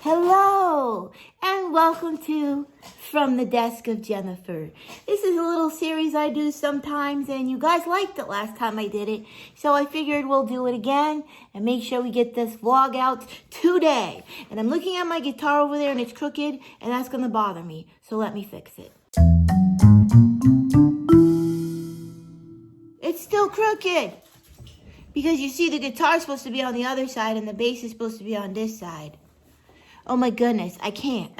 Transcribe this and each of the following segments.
Hello, and welcome to From the Desk of Jennifer. This is a little series I do sometimes, and you guys liked it last time I did it, so I figured we'll do it again and make sure we get this vlog out today. And I'm looking at my guitar over there, and it's crooked, and that's going to bother me, so let me fix it. It's still crooked, because you see the guitar is supposed to be on the other side, and the bass is supposed to be on this side. Oh my goodness, I can't.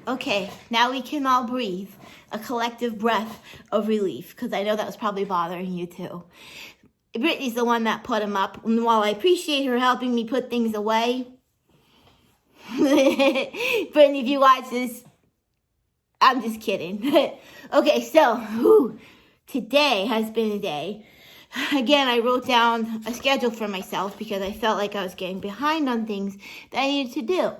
Okay, now we can all breathe. A collective breath of relief, because I know that was probably bothering you too. Brittany's the one that put them up, and while I appreciate her helping me put things away, Brittany, if you watch this, I'm just kidding. Okay, so, today has been a day. Again, I wrote down a schedule for myself because I felt like I was getting behind on things that I needed to do.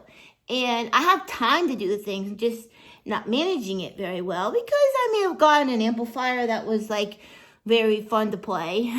And I have time to do the things, just not managing it very well because I may have gotten an amplifier that was like very fun to play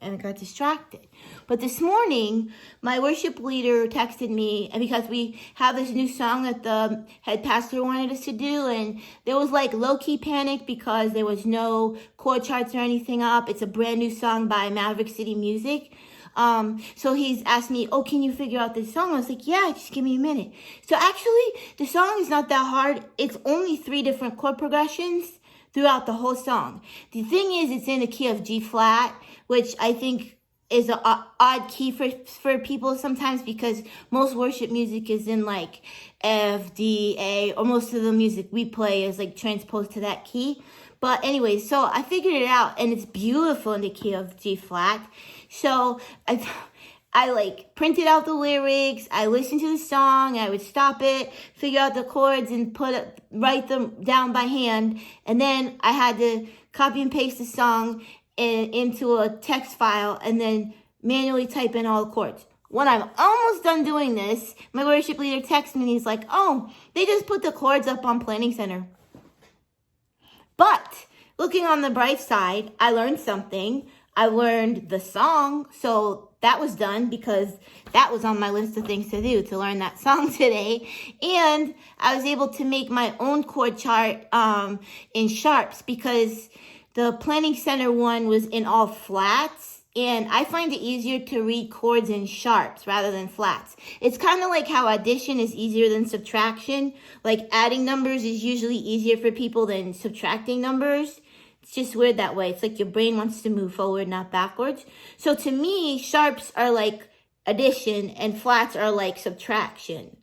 and I got distracted. But this morning, my worship leader texted me because we have this new song that the head pastor wanted us to do, and there was like low-key panic because there was no chord charts or anything up. It's a brand new song by Maverick City Music. So he's asked me, oh, can you figure out this song? I was like, yeah, just give me a minute. So actually, the song is not that hard. It's only 3 different chord progressions throughout the whole song. The thing is, it's in the key of G flat, which I think is an odd key for people sometimes because most worship music is in like F, D, A, or most of the music we play is like transposed to that key. But anyway, so I figured it out and it's beautiful in the key of G flat. So I like printed out the lyrics, I listened to the song, I would stop it, figure out the chords and write them down by hand. And then I had to copy and paste the song into a text file and then manually type in all the chords. When I'm almost done doing this, my worship leader texts me and he's like, oh, they just put the chords up on Planning Center. But looking on the bright side, I learned something. I learned the song, so that was done because that was on my list of things to do, to learn that song today. And I was able to make my own chord chart in sharps because the Planning Center one was in all flats, and I find it easier to read chords in sharps rather than flats. It's kind of like how addition is easier than subtraction. Like adding numbers is usually easier for people than subtracting numbers. It's just weird that way. It's like your brain wants to move forward, not backwards. So to me, sharps are like addition and flats are like subtraction.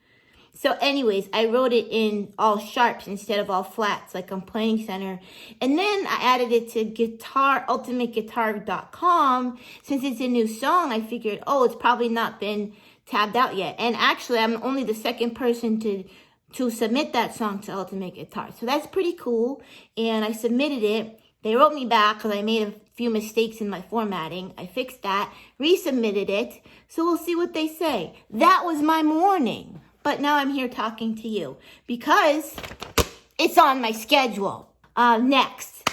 So anyways, I wrote it in all sharps instead of all flats, like on Planning Center. And then I added it to ultimateguitar.com. Since it's a new song, I figured, oh, it's probably not been tabbed out yet. And actually, I'm only the second person to submit that song to Ultimate Guitar. So that's pretty cool. And I submitted it. They wrote me back because I made a few mistakes in my formatting. I fixed that, resubmitted it. So we'll see what they say. That was my morning. But now I'm here talking to you because it's on my schedule. Next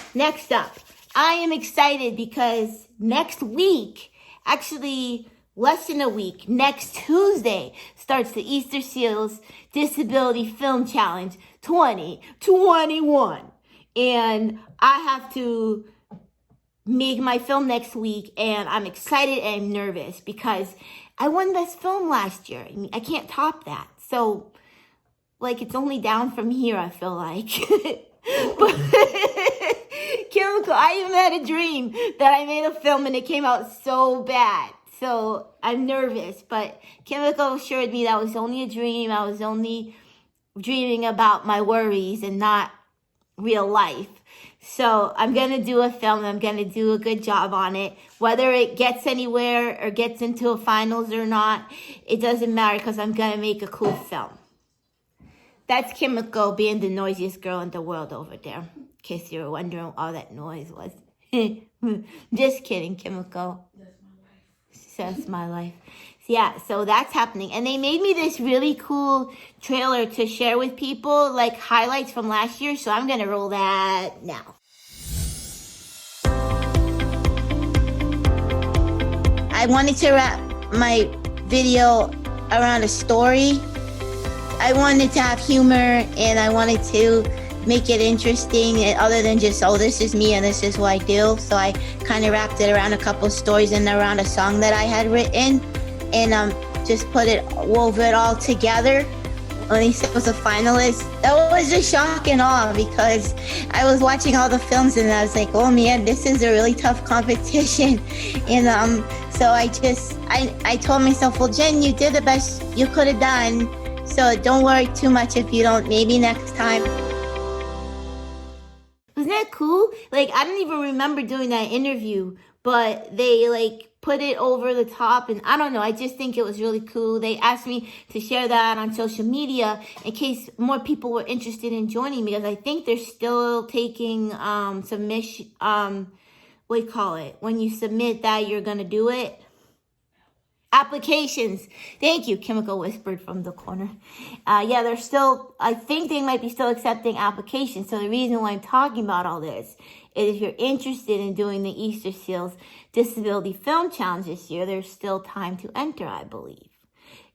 up, I am excited because next week, actually less than a week, next Tuesday, starts the Easter Seals Disability Film Challenge 2021. And I have to make my film next week, and I'm excited and nervous because I won Best Film last year. I mean, I can't top that. So, like, it's only down from here, I feel like. But Chemical, I even had a dream that I made a film and it came out so bad. So, I'm nervous. But Chemical assured me that was only a dream. I was only dreaming about my worries and not real life. So I'm going to do a film. I'm going to do a good job on it. Whether it gets anywhere or gets into a finals or not, it doesn't matter because I'm going to make a cool film. That's Kimiko being the noisiest girl in the world over there. In case you were wondering what all that noise was. Just kidding, Kimiko. That's my life. Yeah, so that's happening. And they made me this really cool trailer to share with people, like highlights from last year. So I'm going to roll that now. I wanted to wrap my video around a story. I wanted to have humor, and I wanted to make it interesting, and other than just, oh, this is me and this is what I do. So I kind of wrapped it around a couple stories and around a song that I had written, and just wove it all together. When he said I was a finalist, that was just shock and awe, because I was watching all the films and I was like, oh man, this is a really tough competition. And so I told myself, well, Jen, you did the best you could have done, so don't worry too much if you don't, maybe next time. Wasn't that cool? Like, I don't even remember doing that interview, but they like put it over the top, and I don't know, I just think it was really cool. They asked me to share that on social media in case more people were interested in joining, because I think they're still taking submission, what do you call it? When you submit that you're gonna do it. Applications. Thank you, Chemical whispered from the corner. Yeah, they're still, I think they might be still accepting applications. So the reason why I'm talking about all this is if you're interested in doing the Easter Seals Disability Film Challenge this year, there's still time to enter, I believe.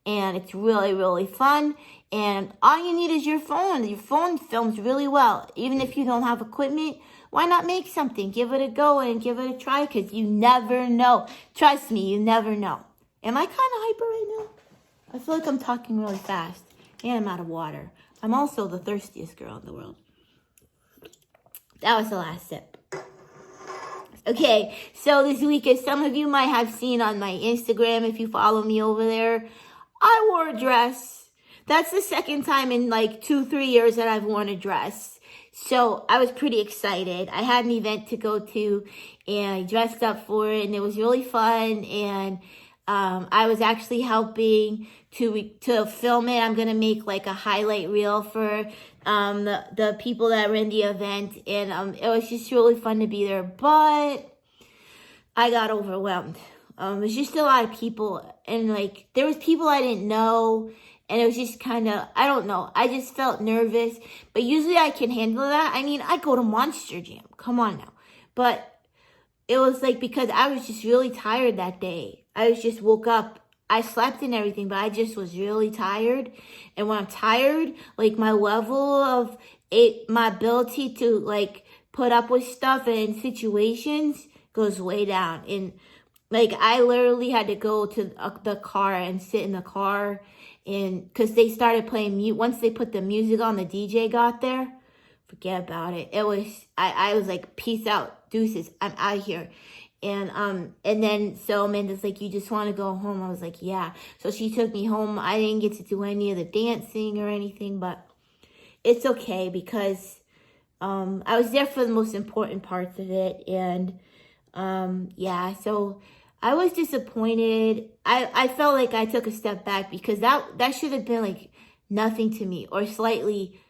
And it's really, really fun. And all you need is your phone. Your phone films really well. Even if you don't have equipment, why not make something? Give it a go and give it a try, because you never know. Trust me, you never know. Am I kind of hyper right now? I feel like I'm talking really fast. And I'm out of water. I'm also the thirstiest girl in the world. That was the last sip. Okay, so this week, as some of you might have seen on my Instagram, if you follow me over there, I wore a dress. That's the second time in like 2-3 years that I've worn a dress. So I was pretty excited. I had an event to go to, and I dressed up for it, and it was really fun. And I was actually helping to film it. I'm gonna make like a highlight reel for the people that were in the event, and it was just really fun to be there. But I got overwhelmed. It was just a lot of people, and like there was people I didn't know, and it was just kind of, I don't know. I just felt nervous, but usually I can handle that. I mean, I go to Monster Jam. Come on now, but it was like because I was just really tired that day. I just woke up. I slept and everything, but I just was really tired. And when I'm tired, like my level of my ability to like put up with stuff and situations goes way down. And like I literally had to go to the car and sit in the car, and because they started playing mute. Once they put the music on, the DJ got there. Forget about it. It was I was like, peace out, deuces, I'm out of here. And then so Amanda's like, you just want to go home? I was like, yeah. So she took me home. I didn't get to do any of the dancing or anything, but it's okay because I was there for the most important parts of it. And yeah, so I was disappointed. I felt like I took a step back because that should have been like nothing to me, or slightly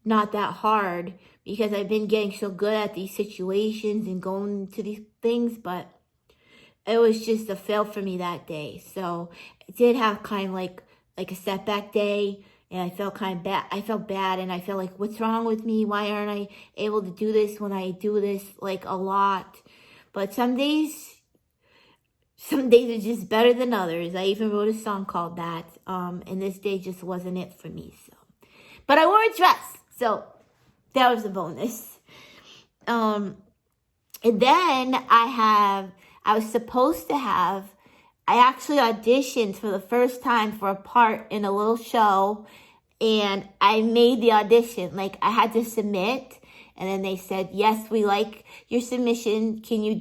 not that hard, because I've been getting so good at these situations and going to these things, but it was just a fail for me that day. So I did have kind of like a setback day, and I felt kind of bad. I felt bad, and I felt like, what's wrong with me? Why aren't I able to do this when I do this like a lot? But some days are just better than others. I even wrote a song called that. And this day just wasn't it for me. So, but I wore a dress, so that was a bonus. And then I actually auditioned for the first time for a part in a little show, and I made the audition. Like, I had to submit, and then they said, yes, we like your submission. Can you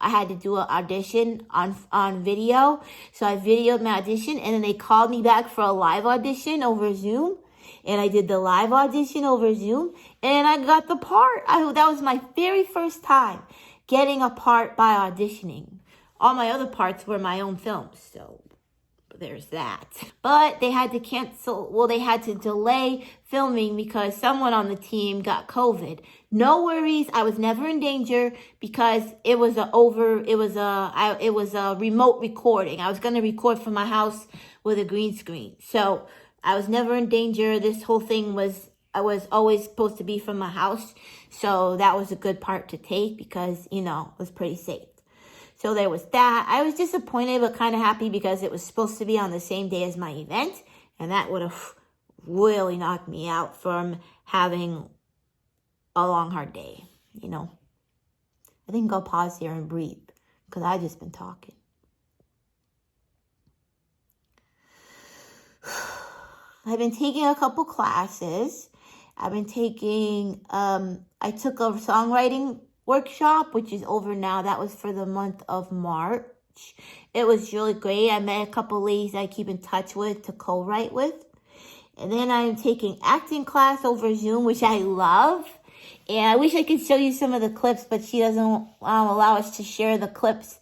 I had to do an audition on video. So I videoed my audition, and then they called me back for a live audition over Zoom. And I did the live audition over Zoom, and I got the part. That was my very first time getting a part by auditioning. All my other parts were my own films, so there's that. But they had to they had to delay filming because someone on the team got COVID. No worries, I was never in danger because it was a remote recording. I was going to record from my house with a green screen. So I was never in danger. This whole thing I was always supposed to be from my house. So that was a good part to take because, it was pretty safe. So there was that. I was disappointed but kind of happy because it was supposed to be on the same day as my event. And that would have really knocked me out from having a long, hard day, you know. I think I'll pause here and breathe because I've just been talking. I've been taking a couple classes. I've been taking, I took a songwriting workshop, which is over now. That was for the month of March. It was really great. I met a couple ladies I keep in touch with to co-write with. And then I'm taking acting class over Zoom, which I love. And I wish I could show you some of the clips, but she doesn't allow us to share the clips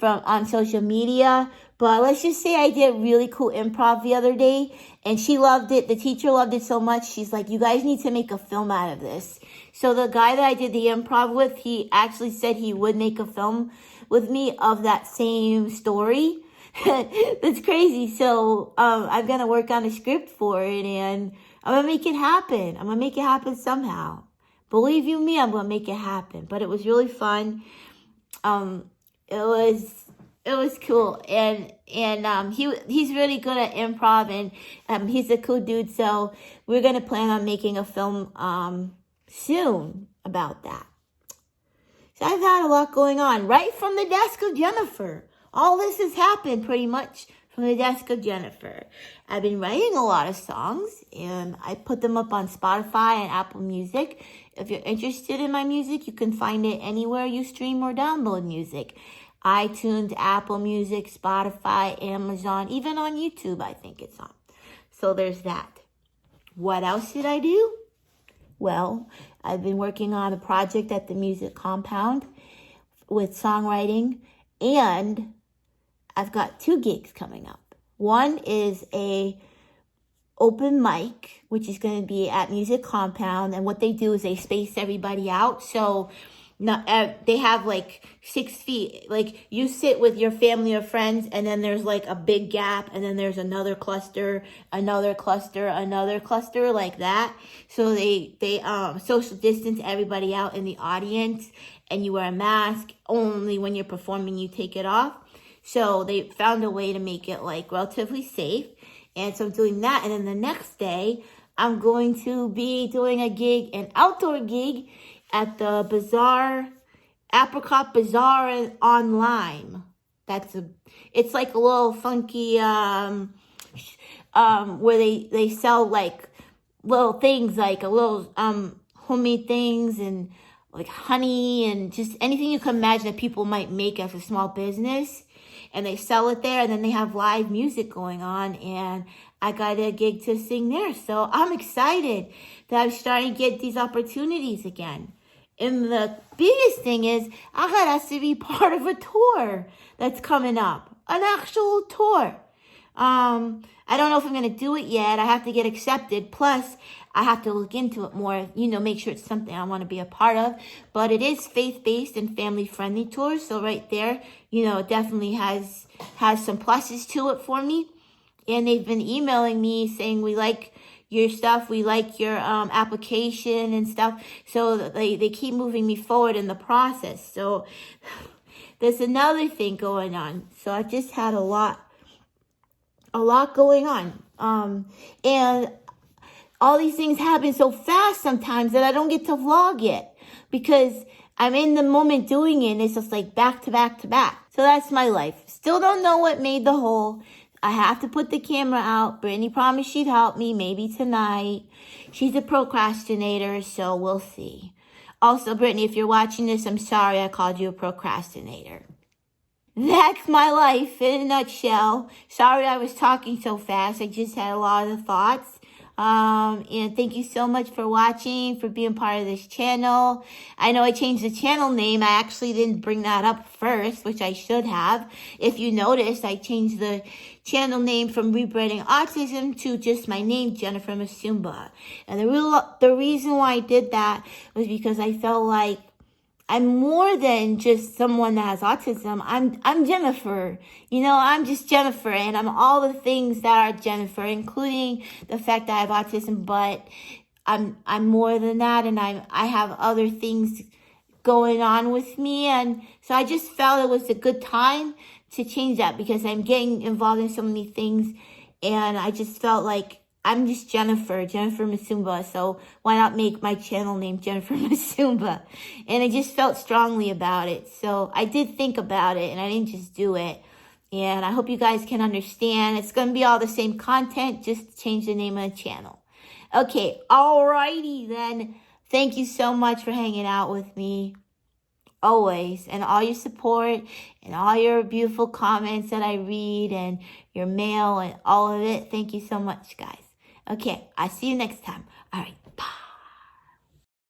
on social media. But let's just say I did really cool improv the other day, and she loved it. The teacher loved it so much. She's like, you guys need to make a film out of this. So the guy that I did the improv with, he actually said he would make a film with me of that same story. That's crazy. So I'm going to work on a script for it, and I'm going to make it happen. I'm going to make it happen somehow. Believe you me, I'm going to make it happen. But it was really fun. It was cool, and he's really good at improv, and he's a cool dude. So we're gonna plan on making a film soon about that. So I've had a lot going on right from the desk of Jennifer. All this has happened pretty much from the desk of Jennifer. I've been writing a lot of songs, and I put them up on Spotify and Apple Music. If you're interested in my music, you can find it anywhere you stream or download music. iTunes, Apple Music, Spotify, Amazon, even on YouTube, I think it's on. So there's that. What else did I do? Well, I've been working on a project at the Music Compound with songwriting, and I've got 2 gigs coming up. One is a open mic, which is going to be at Music Compound, and what they do is they space everybody out. So they have like 6 feet. Like you sit with your family or friends, and then there's like a big gap, and then there's another cluster, another cluster, another cluster, like that. So they social distance everybody out in the audience, and you wear a mask. Only when you're performing you take it off. So they found a way to make it like relatively safe. And so I'm doing that. And then the next day, I'm going to be doing a gig, an outdoor gig at the Apricot Bazaar on Lime. It's like a little funky, where they sell like little things, like a little, homemade things, and like honey and just anything you can imagine that people might make as a small business. And they sell it there, and then they have live music going on, and I got a gig to sing there. So I'm excited that I'm starting to get these opportunities again. And the biggest thing is I got asked to be part of a tour that's coming up, an actual tour. I don't know if I'm going to do it yet. I have to get accepted. Plus, I have to look into it more, make sure it's something I want to be a part of. But it is faith-based and family-friendly tour. So right there, it definitely has some pluses to it for me. And they've been emailing me saying, we like your stuff. We like your application and stuff. So they keep moving me forward in the process. So there's another thing going on. So I just had a lot going on. And all these things happen so fast sometimes that I don't get to vlog it because I'm in the moment doing it, and it's just like back to back to back. So that's my life. Still don't know what made the hole. I have to put the camera out. Brittany promised she'd help me, maybe tonight. She's a procrastinator, so we'll see. Also, Brittany, if you're watching this, I'm sorry I called you a procrastinator. That's my life in a nutshell. Sorry I was talking so fast. I just had a lot of thoughts. And thank you so much for watching, for being part of this channel. I know I changed the channel name. I actually didn't bring that up first, which I should have. If you noticed, I changed the channel name from Rebranding Autism to just my name, Jennifer Masumba. And the reason why I did that was because I felt like I'm more than just someone that has autism. I'm Jennifer. I'm just Jennifer, and I'm all the things that are Jennifer, including the fact that I have autism, but I'm more than that, and I have other things going on with me. And so I just felt it was a good time to change that because I'm getting involved in so many things. And I just felt like I'm just Jennifer Masumba. So why not make my channel name Jennifer Masumba? And I just felt strongly about it. So I did think about it and I didn't just do it. And I hope you guys can understand. It's going to be all the same content, just change the name of the channel. Okay, alrighty then. Thank you so much for hanging out with me. Always. And all your support and all your beautiful comments that I read and your mail and all of it. Thank you so much, guys. Okay, I'll see you next time. Alright, bye.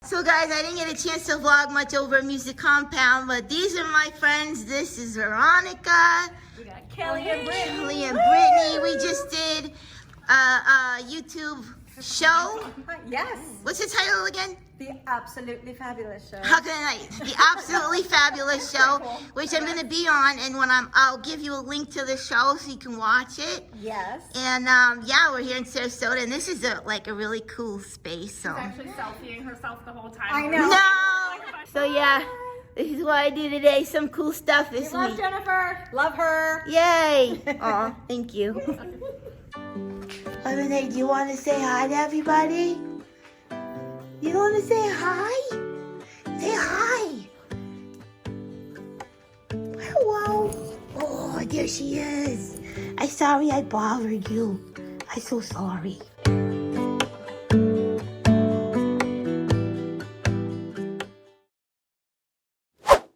So guys, I didn't get a chance to vlog much over Music Compound, but these are my friends. This is Veronica. We got Kelly and Brittany. Kelly and Brittany. We just did a YouTube show. Yes. What's the title again? The Absolutely Fabulous Show. How can I? The Absolutely Fabulous Show, which I'm going to be on, and I'll give you a link to the show so you can watch it. Yes. And yeah, we're here in Sarasota, and this is a really cool space. So. She's actually selfieing herself the whole time. I know. No. So yeah, this is what I do today. Some cool stuff this Love week. Jennifer. Love her. Yay! Aw, thank you. Lemonade, do you want to say hi to everybody? You want to say hi? Say hi. Hello. Oh, there she is. I'm sorry I bothered you. I'm so sorry.